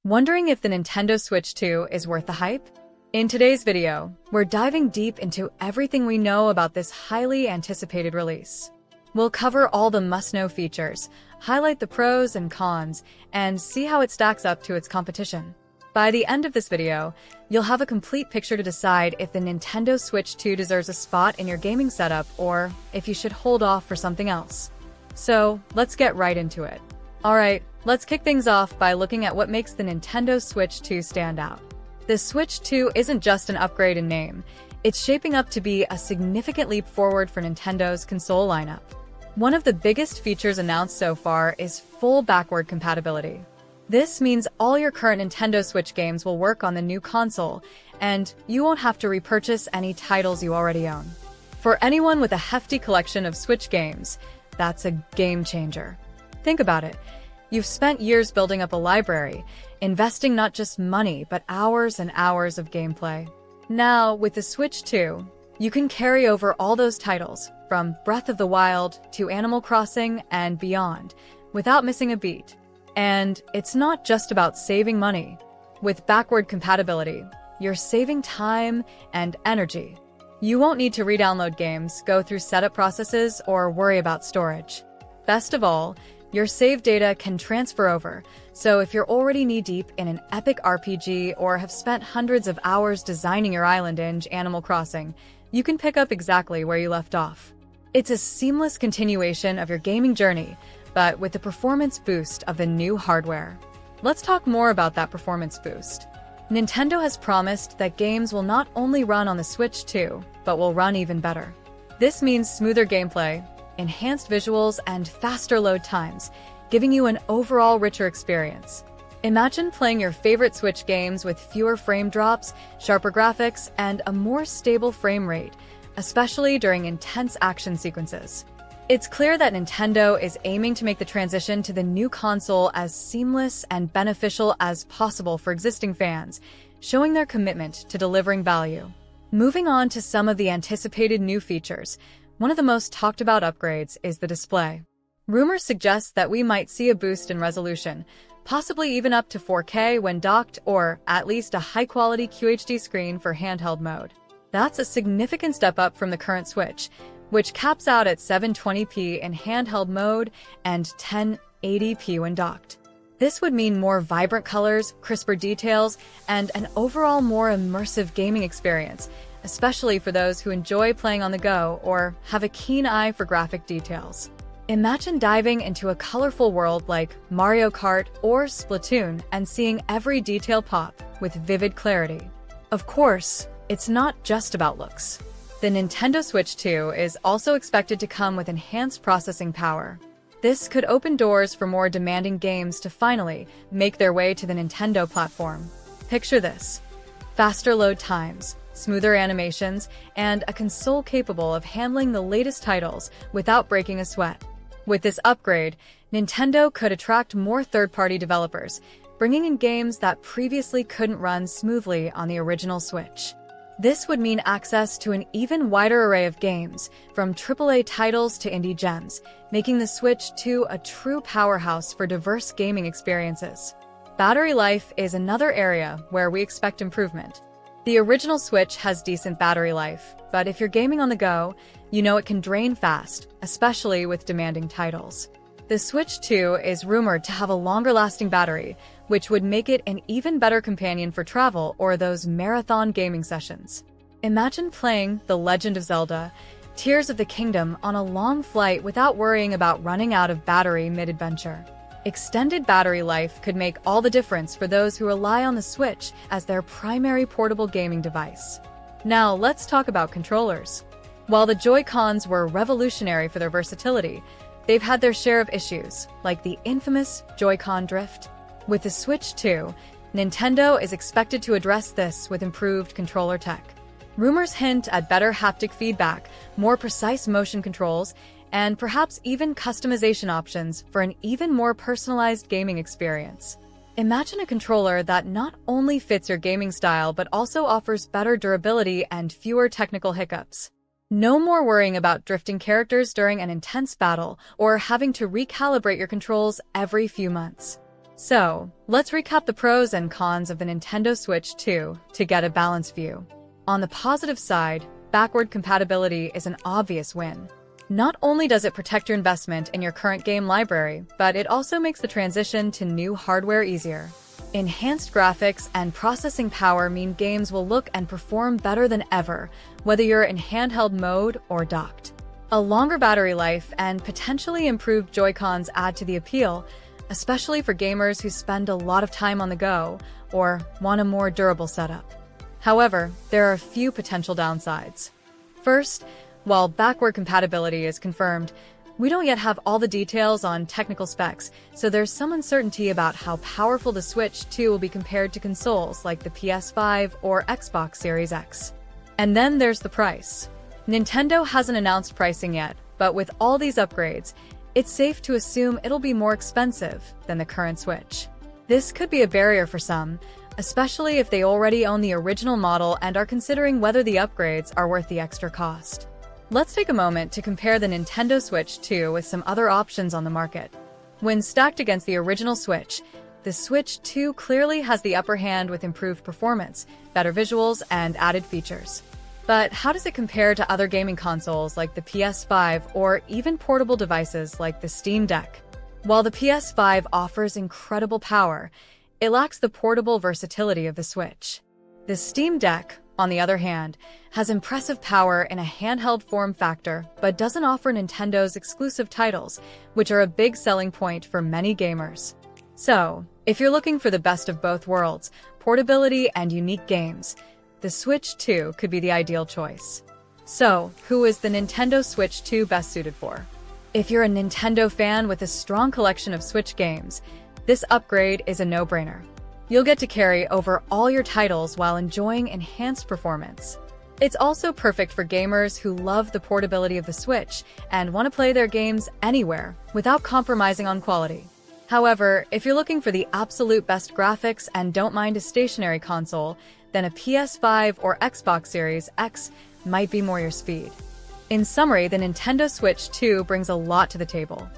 Wondering if the Nintendo Switch 2 is worth the hype? In today's video, we're diving deep into everything we know about this highly anticipated release. We'll cover all the must-know features, highlight the pros and cons, and see how it stacks up to its competition. By the end of this video, you'll have a complete picture to decide if the Nintendo Switch 2 deserves a spot in your gaming setup or if you should hold off for something else. So, let's get right into it. Alright, let's kick things off by looking at what makes the Nintendo Switch 2 stand out. The Switch 2 isn't just an upgrade in name, it's shaping up to be a significant leap forward for Nintendo's console lineup. One of the biggest features announced so far is full backward compatibility. This means all your current Nintendo Switch games will work on the new console, and you won't have to repurchase any titles you already own. For anyone with a hefty collection of Switch games, that's a game changer. Think about it. You've spent years building up a library, investing not just money, but hours and hours of gameplay. Now, with the Switch 2, you can carry over all those titles, from Breath of the Wild to Animal Crossing and beyond, without missing a beat. And it's not just about saving money. With backward compatibility, you're saving time and energy. You won't need to re-download games, go through setup processes, or worry about storage. Best of all, your saved data can transfer over, so if you're already knee-deep in an epic RPG or have spent hundreds of hours designing your island in Animal Crossing, you can pick up exactly where you left off. It's a seamless continuation of your gaming journey, but with the performance boost of the new hardware. Let's talk more about that performance boost. Nintendo has promised that games will not only run on the Switch 2, but will run even better. This means smoother gameplay, enhanced visuals, and faster load times, giving you an overall richer experience. Imagine playing your favorite Switch games with fewer frame drops, sharper graphics, and a more stable frame rate, especially during intense action sequences. It's clear that Nintendo is aiming to make the transition to the new console as seamless and beneficial as possible for existing fans, showing their commitment to delivering value. Moving on to some of the anticipated new features, one of the most talked about upgrades is the display. Rumors suggest that we might see a boost in resolution, possibly even up to 4K when docked, or at least a high-quality QHD screen for handheld mode. That's a significant step up from the current Switch, which caps out at 720p in handheld mode and 1080p when docked. This would mean more vibrant colors, crisper details, and an overall more immersive gaming experience, especially for those who enjoy playing on the go or have a keen eye for graphic details. Imagine diving into a colorful world like Mario Kart or Splatoon and seeing every detail pop with vivid clarity. Of course, it's not just about looks. The Nintendo Switch 2 is also expected to come with enhanced processing power. This could open doors for more demanding games to finally make their way to the Nintendo platform. Picture this: faster load times, smoother animations, and a console capable of handling the latest titles without breaking a sweat. With this upgrade, Nintendo could attract more third-party developers, bringing in games that previously couldn't run smoothly on the original Switch. This would mean access to an even wider array of games, from AAA titles to indie gems, making the Switch 2 a true powerhouse for diverse gaming experiences. Battery life is another area where we expect improvement. The original Switch has decent battery life, but if you're gaming on the go, you know it can drain fast, especially with demanding titles. The Switch 2 is rumored to have a longer-lasting battery, which would make it an even better companion for travel or those marathon gaming sessions. Imagine playing The Legend of Zelda: Tears of the Kingdom on a long flight without worrying about running out of battery mid-adventure. Extended battery life could make all the difference for those who rely on the Switch as their primary portable gaming device. Now, let's talk about controllers. While the Joy-Cons were revolutionary for their versatility, they've had their share of issues, like the infamous Joy-Con drift. With the Switch 2, Nintendo is expected to address this with improved controller tech. Rumors hint at better haptic feedback, more precise motion controls, and perhaps even customization options for an even more personalized gaming experience. Imagine a controller that not only fits your gaming style but also offers better durability and fewer technical hiccups. No more worrying about drifting characters during an intense battle or having to recalibrate your controls every few months. So, let's recap the pros and cons of the Nintendo Switch 2 to get a balanced view. On the positive side, backward compatibility is an obvious win. Not only does it protect your investment in your current game library, but it also makes the transition to new hardware easier. Enhanced graphics and processing power mean games will look and perform better than ever, whether you're in handheld mode or docked. A longer battery life and potentially improved Joy-Cons add to the appeal, especially for gamers who spend a lot of time on the go or want a more durable setup. However, there are a few potential downsides. First, while backward compatibility is confirmed, we don't yet have all the details on technical specs, so there's some uncertainty about how powerful the Switch 2 will be compared to consoles like the PS5 or Xbox Series X. And then there's the price. Nintendo hasn't announced pricing yet, but with all these upgrades, it's safe to assume it'll be more expensive than the current Switch. This could be a barrier for some, especially if they already own the original model and are considering whether the upgrades are worth the extra cost. Let's take a moment to compare the Nintendo Switch 2 with some other options on the market. When stacked against the original Switch, the Switch 2 clearly has the upper hand with improved performance, better visuals, and added features. But how does it compare to other gaming consoles like the PS5 or even portable devices like the Steam Deck? While the PS5 offers incredible power, it lacks the portable versatility of the Switch. The Steam Deck, on the other hand, has impressive power in a handheld form factor, but doesn't offer Nintendo's exclusive titles, which are a big selling point for many gamers. So, if you're looking for the best of both worlds, portability and unique games, the Switch 2 could be the ideal choice. So, who is the Nintendo Switch 2 best suited for? If you're a Nintendo fan with a strong collection of Switch games, this upgrade is a no-brainer. You'll get to carry over all your titles while enjoying enhanced performance. It's also perfect for gamers who love the portability of the Switch and want to play their games anywhere without compromising on quality. However, if you're looking for the absolute best graphics and don't mind a stationary console, then a PS5 or Xbox Series X might be more your speed. In summary, the Nintendo Switch 2 brings a lot to the table.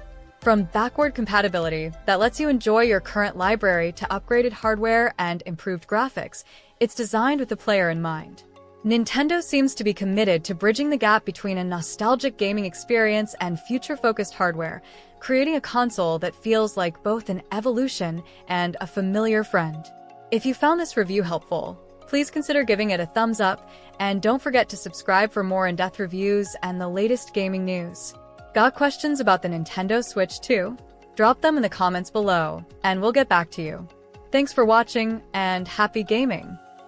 From backward compatibility that lets you enjoy your current library to upgraded hardware and improved graphics, it's designed with the player in mind. Nintendo seems to be committed to bridging the gap between a nostalgic gaming experience and future-focused hardware, creating a console that feels like both an evolution and a familiar friend. If you found this review helpful, please consider giving it a thumbs up, and don't forget to subscribe for more in-depth reviews and the latest gaming news. Got questions about the Nintendo Switch 2? Drop them in the comments below, and we'll get back to you. Thanks for watching, and happy gaming!